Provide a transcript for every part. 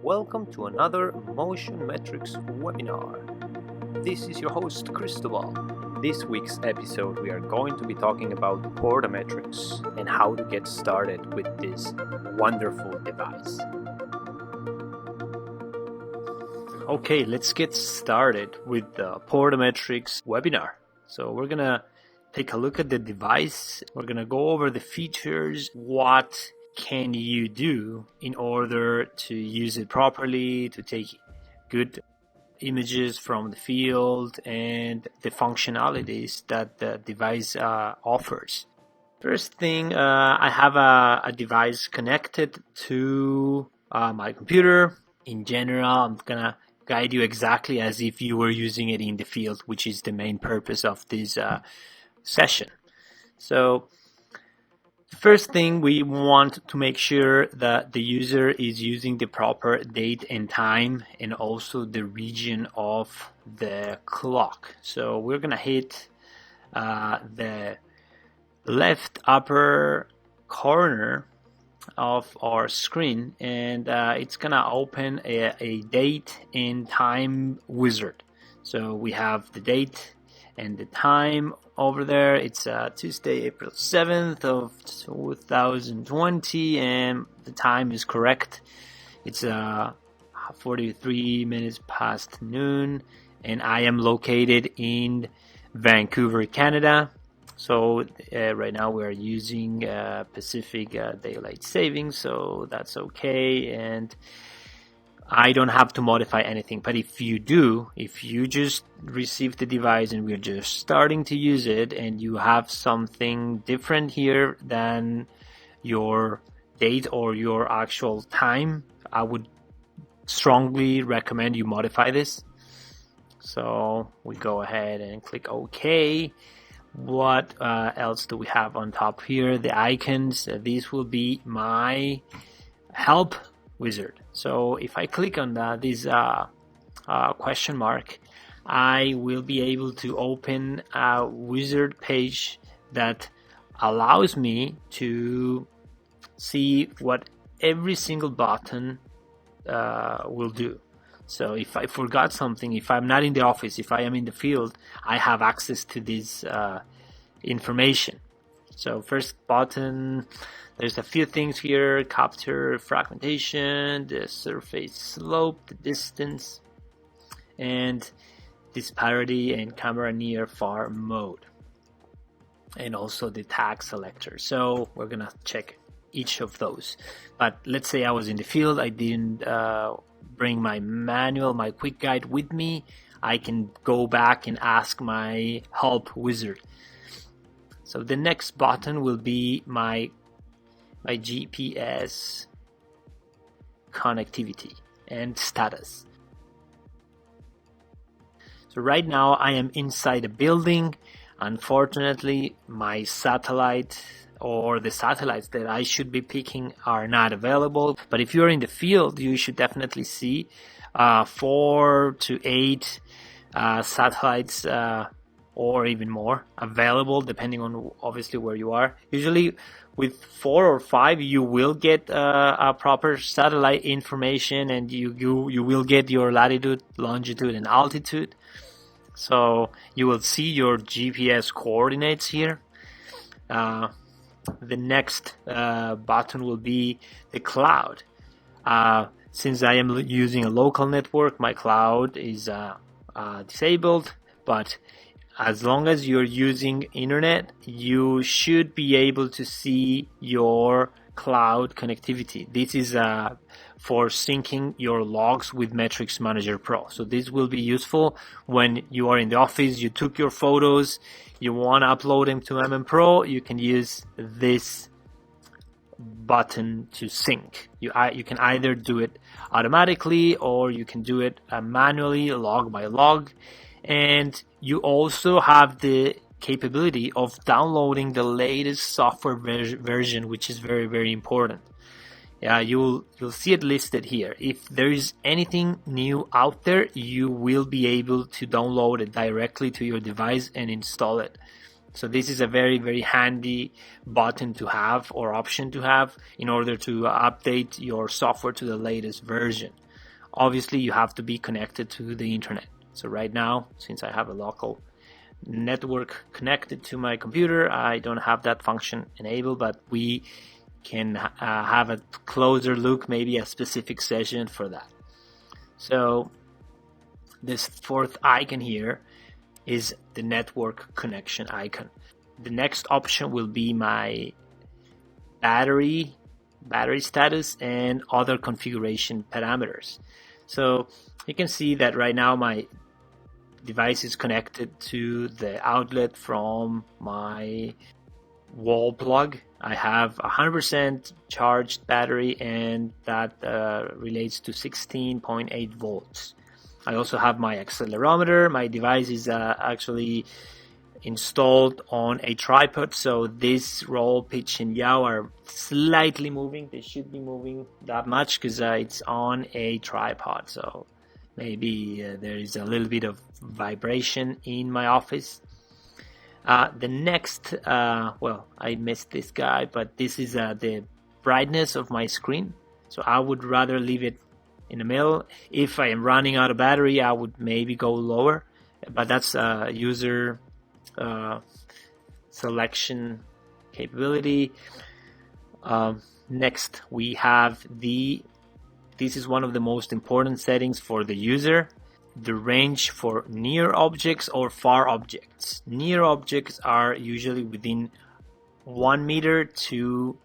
Welcome to another PortaMetrics webinar. This is your host Cristobal. This week's episode we are going to be talking about PortaMetrics and how to get started with this wonderful device. Okay, let's get started with the PortaMetrics webinar. So we're gonna take a look at the device. We're gonna go over the features, what can you do in order to use it properly, to take good images from the field, and the functionalities that the device offers. First thing, I have a device connected to my computer. In general, I'm gonna guide you exactly as if you were using it in the field, which is the main purpose of this session. So first thing, we want to make sure that the user is using the proper date and time and also the region of the clock. So we're gonna hit the left upper corner of our screen, and it's gonna open a date and time wizard. So we have the date and the time over there. It's Tuesday, April 7th of 2020, and the time is correct. It's 43 minutes past noon, and I am located in Vancouver, Canada. So right now we're using Pacific Daylight Savings, so that's okay, and I don't have to modify anything. But if you do, if you just received the device and we're just starting to use it and you have something different here than your date or your actual time, I would strongly recommend you modify this. So we go ahead and click OK. What else do we have on top here? The icons. These will be my help wizard. So if I click on this question mark, I will be able to open a wizard page that allows me to see what every single button will do. So if I forgot something, if I'm not in the office, if I am in the field, I have access to this information. So first button, there's a few things here: capture fragmentation, the surface slope, the distance, and disparity and camera near far mode, and also the tag selector. So we're gonna check each of those. But let's say I was in the field, I didn't bring my manual, my quick guide with me. I can go back and ask my help wizard. So the next button will be my GPS connectivity and status. So right now I am inside a building. Unfortunately, my satellite or the satellites that I should be picking are not available. But if you're in the field, you should definitely see 4 to 8 satellites or even more available, depending on obviously where you are. Usually with 4 or 5, you will get a proper satellite information, and you will get your latitude, longitude, and altitude. So you will see your GPS coordinates here. The next button will be the cloud. Since I am using a local network, my cloud is disabled, but as long as you're using internet, you should be able to see your cloud connectivity. This is for syncing your logs with Metrics Manager Pro. So this will be useful when you are in the office, you took your photos, you want to upload them to MM Pro, you can use this button to sync. You can either do it automatically or you can do it manually, log by log. And you also have the capability of downloading the latest software version, which is very, very important. You'll see it listed here. If there is anything new out there, you will be able to download it directly to your device and install it. So this is a very, very handy button to have or option to have in order to update your software to the latest version. obviously you have to be connected to the internet. So right now, since I have a local network connected to my computer, I don't have that function enabled, but we can have a closer look, maybe a specific session for that. So this fourth icon here is the network connection icon. The next option will be my battery status and other configuration parameters. So you can see that right now my device is connected to the outlet from my wall plug. I have 100% charged battery, and that relates to 16.8 volts. I also have my accelerometer. My device is actually installed on a tripod, so this roll, pitch, and yaw are slightly moving. They should be moving that much because it's on a tripod, so maybe there is a little bit of vibration in my office. The next, well, I missed this guy, but this is the brightness of my screen. So I would rather leave it in the middle. If I am running out of battery, I would maybe go lower, but that's user selection capability. Next, we have this is one of the most important settings for the user, the range for near objects or far objects. Near objects are usually within 1 meter to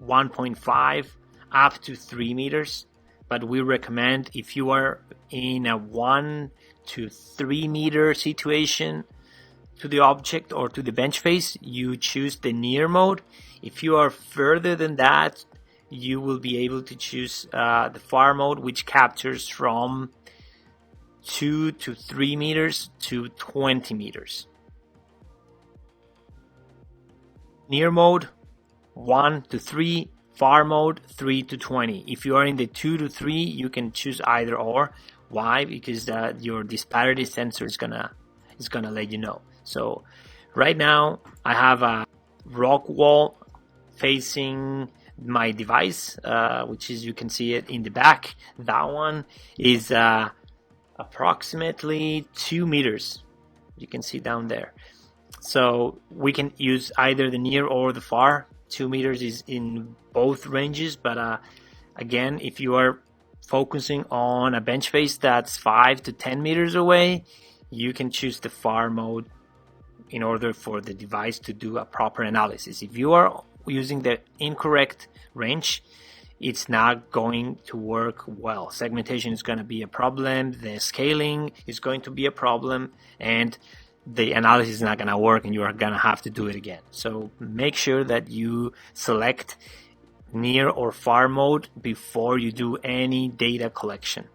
1.5 up to 3 meters, but we recommend if you are in a 1 to 3 meter situation to the object or to the bench face, you choose the near mode. If you are further than that, you will be able to choose the far mode, which captures from 2 to 3 meters to 20 meters. Near mode 1 to 3, far mode 3 to 20. If you are in the 2 to 3, you can choose either or. Why? Because your disparity sensor is gonna let you know. So right now I have a rock wall facing my device, which is, you can see it in the back. That one is approximately 2 meters. You can see down there. So we can use either the near or the far. 2 meters is in both ranges, but again, if you are focusing on a bench face that's 5 to 10 meters away, you can choose the far mode in order for the device to do a proper analysis. If you are using the incorrect range, it's not going to work well. Segmentation is going to be a problem, the scaling is going to be a problem, and the analysis is not going to work, and you are going to have to do it again. So make sure that you select near or far mode before you do any data collection.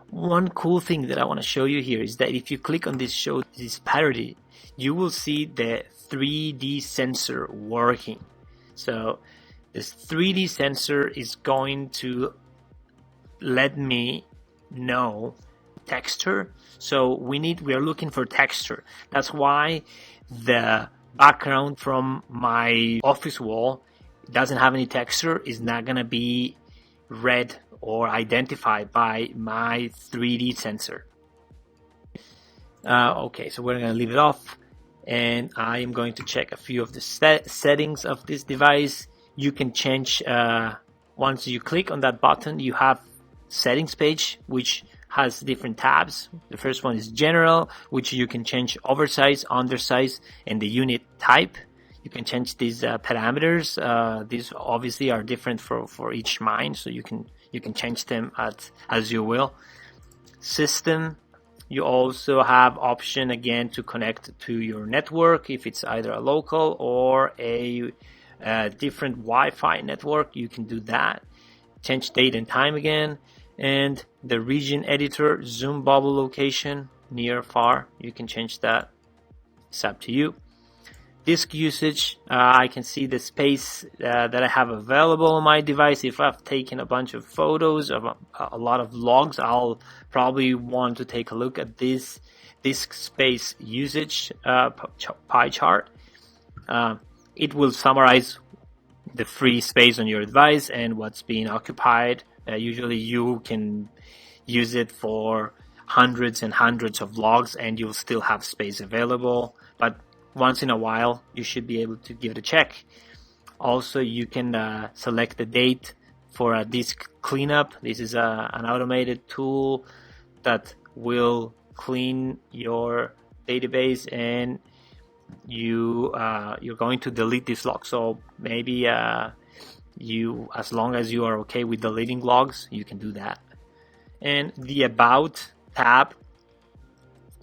One cool thing that I want to show you here is that if you click on this show disparity, you will see the 3D sensor working. So this 3D sensor is going to let me know texture. So we are looking for texture. That's why the background from my office wall doesn't have any texture, is not going to be read or identified by my 3D sensor. Okay, so we're going to leave it off, and I am going to check a few of the settings of this device. You can change, once you click on that button, you have settings page, which has different tabs. The first one is general, which you can change oversize, undersize, and the unit type. You can change these parameters. These obviously are different for each mine, so you can change them as you will. System, you also have option again to connect to your network if it's either a local or a different Wi-Fi network. You can do that. Change date and time again, and the region editor, zoom bubble location, near, far. You can change that. It's up to you. Disk usage, I can see the space that I have available on my device. If I've taken a bunch of photos of a lot of logs, I'll probably want to take a look at this disk space usage pie chart. It will summarize the free space on your device and what's being occupied Usually you can use it for hundreds and hundreds of logs and you'll still have space available, but once in a while you should be able to give it a check. Also, you can select the date for a disk cleanup. This is an automated tool that will clean your database, and you're going to delete this log. So maybe as long as you are okay with deleting logs, you can do that. And the About tab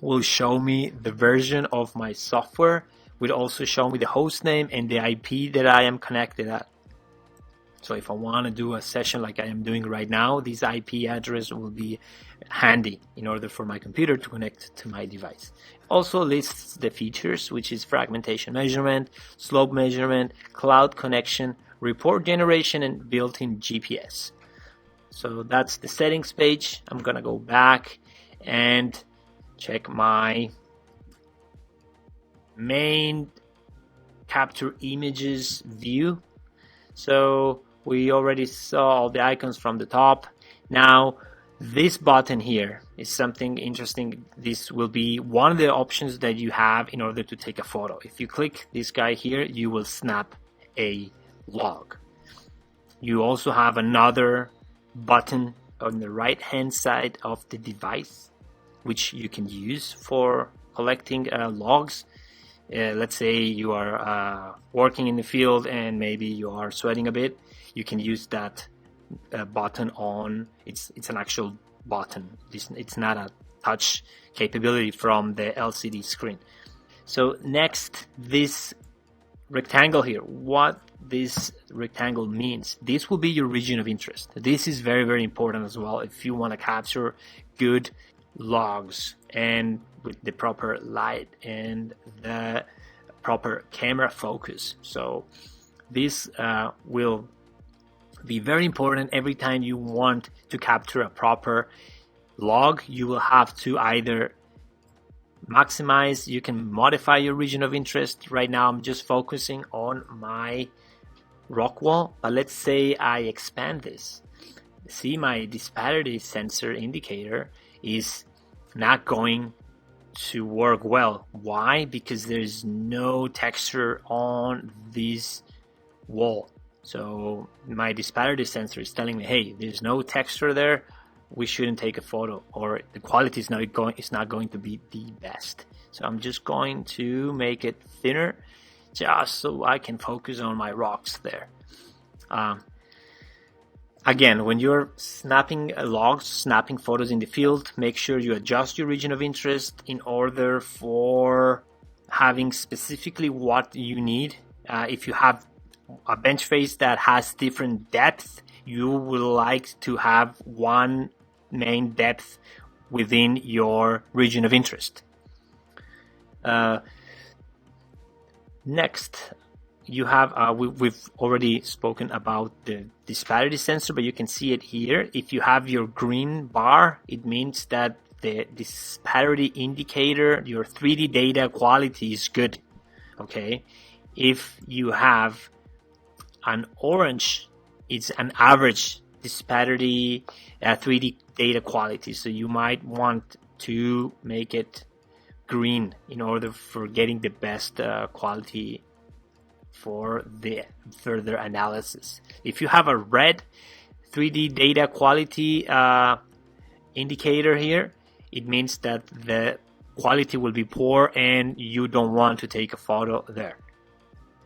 will show me the version of my software, will also show me the host name and the IP that I am connected at. So if I want to do a session like I am doing right now, this IP address will be handy in order for my computer to connect to my device. Also lists the features, which is fragmentation measurement, slope measurement, cloud connection, report generation, and built-in GPS. So that's the settings page. I'm gonna go back and check my main capture images view. So we already saw all the icons from the top. Now this button here is something interesting. This will be one of the options that you have in order to take a photo. If you click this guy here, you will snap a log. You also have another button on the right hand side of the device, which you can use for collecting logs. Let's say you are working in the field and maybe you are sweating a bit. You can use that button on. It's an actual button. It's not a touch capability from the LCD screen. So next, this rectangle here. What this rectangle means. This will be your region of interest. This is very, very important as well if you want to capture good logs and with the proper light and the proper camera focus. So this will be very important every time you want to capture a proper log. You will have to either maximize, you can modify your region of interest. Right now I'm just focusing on my rock wall, but let's say I expand this. See, my disparity sensor indicator is not going to work well. Why? Because there's no texture on this wall. So my disparity sensor is telling me, hey, there's no texture there, we shouldn't take a photo, or the quality is not going to be the best. So I'm just going to make it thinner just so I can focus on my rocks there. Again, when you're snapping logs, snapping photos in the field, make sure you adjust your region of interest in order for having specifically what you need. If you have a bench face that has different depth, you will like to have one main depth within your region of interest. Next, you have we've already spoken about the disparity sensor, but you can see it here. If you have your green bar, it means that the disparity indicator, your 3D data quality is good. Okay, if you have an orange, it's an average disparity 3D data quality. So you might want to make it green in order for getting the best quality for the further analysis. If you have a red 3D data quality indicator here, it means that the quality will be poor and you don't want to take a photo there.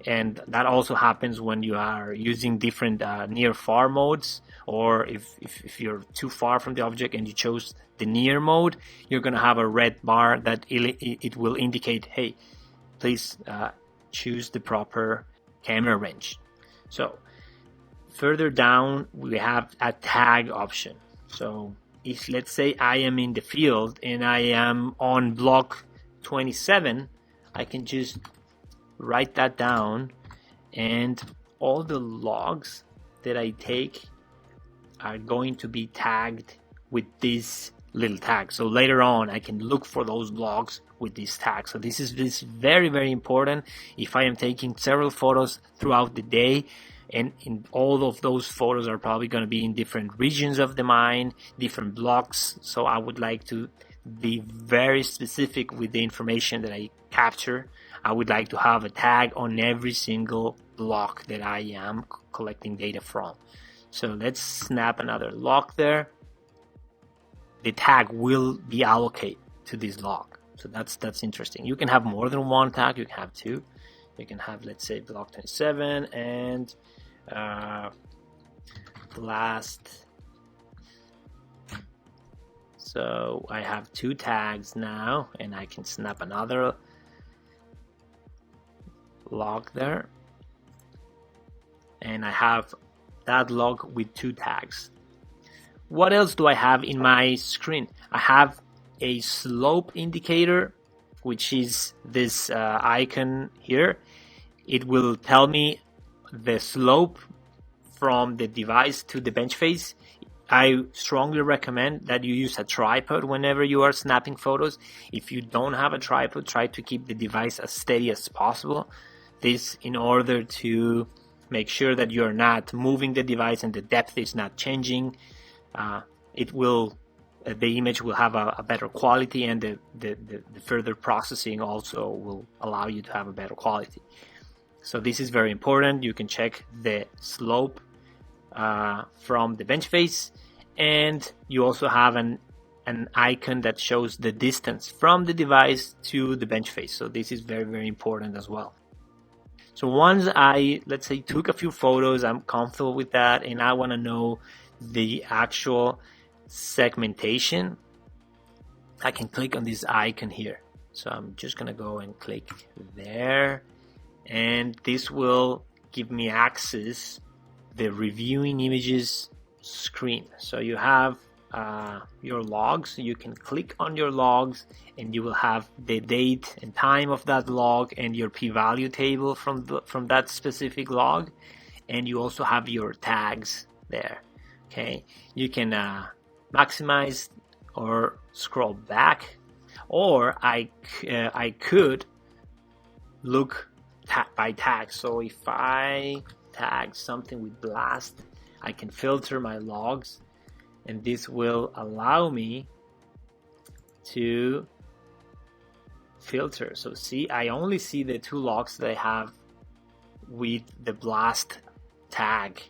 And that also happens when you are using different near-far modes, or if you're too far from the object and you chose the near mode, you're going to have a red bar that it will indicate, hey, please choose the proper camera range. So further down, we have a tag option. So if, let's say, I am in the field and I am on block 27, I can just write that down, and all the logs that I take are going to be tagged with this little tag. So later on I can look for those logs with this tag. So this is very, very important if I am taking several photos throughout the day and in all of those photos are probably going to be in different regions of the mind, different blocks. So I would like to be very specific with the information that I capture. I would like to have a tag on every single block that I am collecting data from. So let's snap another log there. The tag will be allocated to this log. So that's interesting. You can have more than one tag. You can have two. You can have, let's say, block 27 and blast. So I have two tags now, and I can snap another log there, and I have that log with two tags. What else do I have in my screen? I have a slope indicator, which is this icon here. It will tell me the slope from the device to the bench face. I strongly recommend that you use a tripod whenever you are snapping photos. If you don't have a tripod, try to keep the device as steady as possible. This in order to make sure that you're not moving the device and the depth is not changing. The image will have a better quality, and the further processing also will allow you to have a better quality. So this is very important. You can check the slope from the bench face, and you also have an icon that shows the distance from the device to the bench face. So this is very, very important as well. So once I, let's say, took a few photos, I'm comfortable with that, and I want to know the actual segmentation, I can click on this icon here. So I'm just going to go and click there, and this will give me access the reviewing images screen. So you have your logs. You can click on your logs and you will have the date and time of that log and your p-value table from that specific log, and you also have your tags there. Okay, you can maximize or scroll back, or I could look by tag. So if I tag something with blast, I can filter my logs, and this will allow me to filter. So see, I only see the two logs that I have with the blast tag.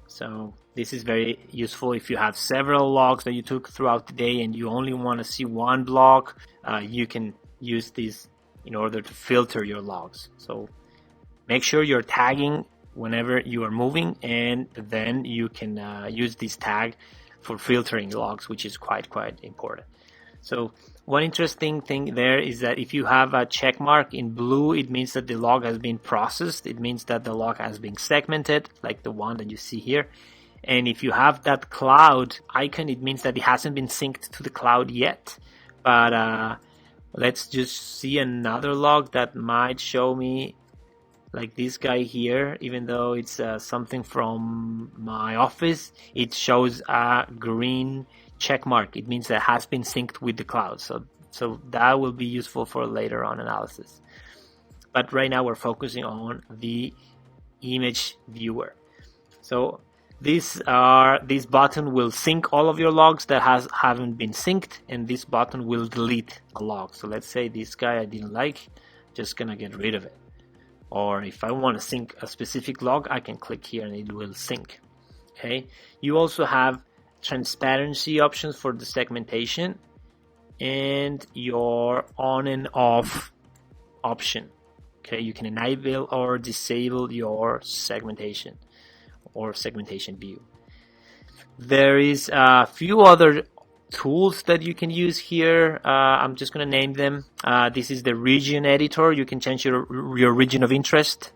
So this is very useful if you have several logs that you took throughout the day and you only want to see one block. You can use this in order to filter your logs. So make sure you're tagging whenever you are moving, and then you can use this tag for filtering logs, which is quite important. So one interesting thing there is that if you have a check mark in blue, it means that the log has been processed. It means that the log has been segmented, like the one that you see here. And if you have that cloud icon, it means that it hasn't been synced to the cloud yet. But let's just see another log that might show me, like this guy here. Even though it's something from my office, it shows a green check mark. It means that it has been synced with the cloud. So that will be useful for later on analysis. But right now we're focusing on the image viewer. So this button will sync all of your logs that haven't been synced, and this button will delete a log. So let's say this guy I didn't like, just gonna get rid of it. Or if I want to sync a specific log, I can click here and it will sync. Okay. You also have transparency options for the segmentation and your on and off option. Okay. You can enable or disable your segmentation or segmentation view. There is a few other tools that you can use here. I'm just going to name them. This is the region editor. You can change your region of interest.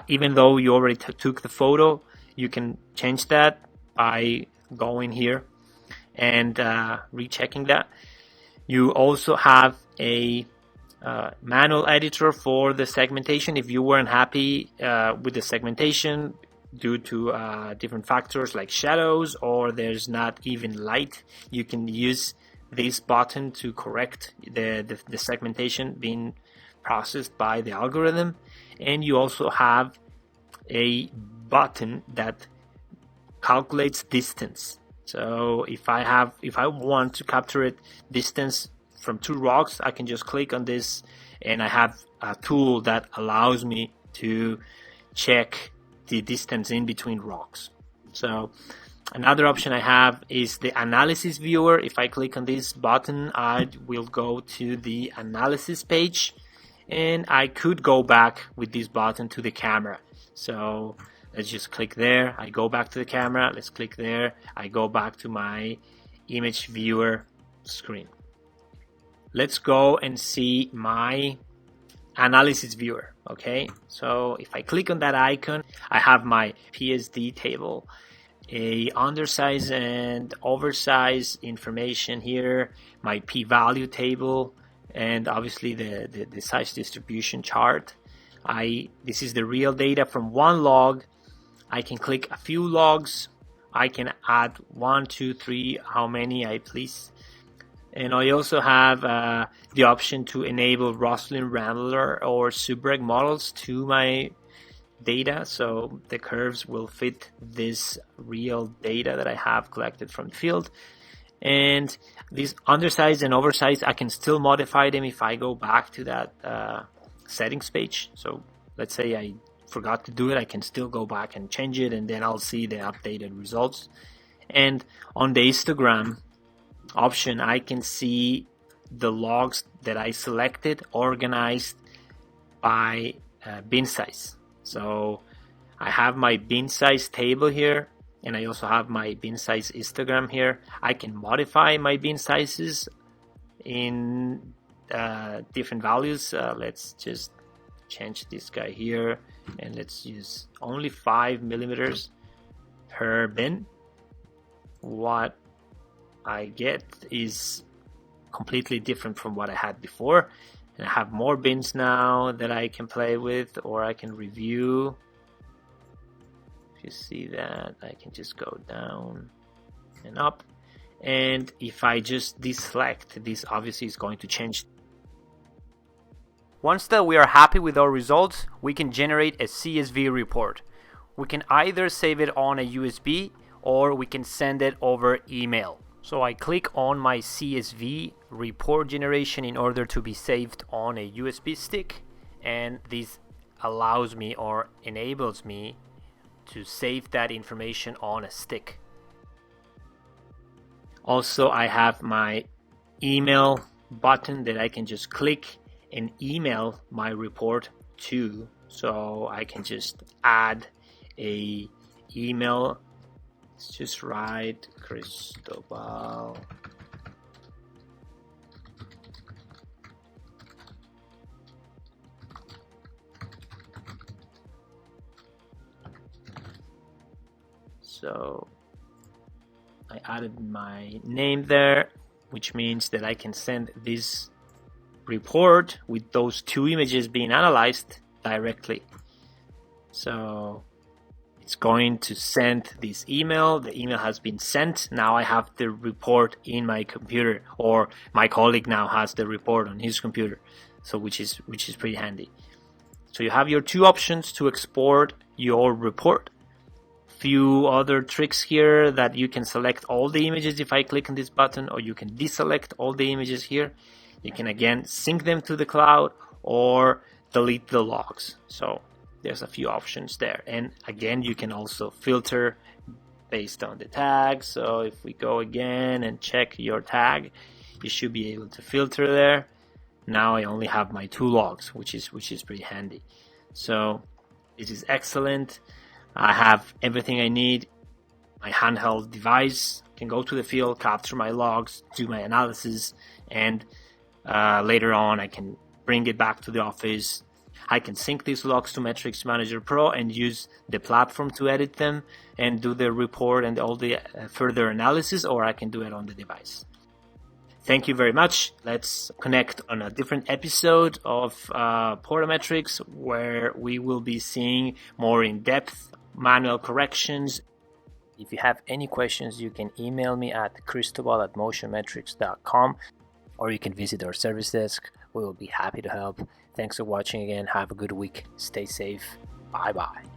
Even though you already took the photo, you can change that by going here and rechecking that. You also have a manual editor for the segmentation. If you weren't happy with the segmentation due to different factors like shadows, or there's not even light, you can use this button to correct the segmentation being processed by the algorithm. And you also have a button that calculates distance. So if I want to capture it distance from two rocks, I can just click on this, and I have a tool that allows me to check the distance in between rocks. So another option I have is the analysis viewer. If I click on this button, I will go to the analysis page, and I could go back with this button to the camera. So let's just click there. I go back to the camera. Let's click there. I go back to my image viewer screen. Let's go and see my analysis viewer. Okay, so if I click on that icon, I have my PSD table, a undersize and oversize information here, my p-value table, and obviously the size distribution chart. This is the real data from one log. I can click a few logs. I can add 1, 2, 3, how many I please. And I also have the option to enable Roslin Rambler or Subreg models to my data, so the curves will fit this real data that I have collected from the field. And these undersized and oversized, I can still modify them if I go back to that settings page. So let's say I forgot to do it, I can still go back and change it, and then I'll see the updated results. And on the histogram option, I can see the logs that I selected organized by bin size. So I have my bin size table here, and I also have my bin size histogram here. I can modify my bin sizes in different values. Let's just change this guy here, and let's use only 5 millimeters per bin. What I get is completely different from what I had before, and I have more bins now that I can play with, or I can review. If you see that, I can just go down and up, and if I just deselect, this obviously is going to change. Once that we are happy with our results, we can generate a CSV report. We can either save it on a USB or we can send it over email. So I click on my CSV report generation in order to be saved on a USB stick, and this allows me or enables me to save that information on a stick. Also, I have my email button that I can just click and email my report to. So I can just add a email. Let's just write Cristobal so I added my name there, which means that I can send this report with those two images being analyzed directly. So it's going to send this email. The email has been sent. Now I have the report in my computer, or my colleague now has the report on his computer. So which is pretty handy. So you have your two options to export your report. Few other tricks here that you can select all the images if I click on this button, or you can deselect all the images here. You can again sync them to the cloud or delete the logs. So there's a few options there. And again, you can also filter based on the tag. So if we go again and check your tag, you should be able to filter there. Now I only have my two logs, which is pretty handy. So this is excellent. I have everything I need. My handheld device can go to the field, capture my logs, do my analysis, and later on I can bring it back to the office. I can sync these logs to Metrics Manager Pro and use the platform to edit them and do the report and all the further analysis, or I can do it on the device. Thank you very much. Let's connect on a different episode of PortaMetrics, where we will be seeing more in-depth manual corrections. If you have any questions, you can email me at cristobal@motionmetrics.com, or you can visit our service desk. We will be happy to help. Thanks for watching again. Have a good week. Stay safe. Bye-bye.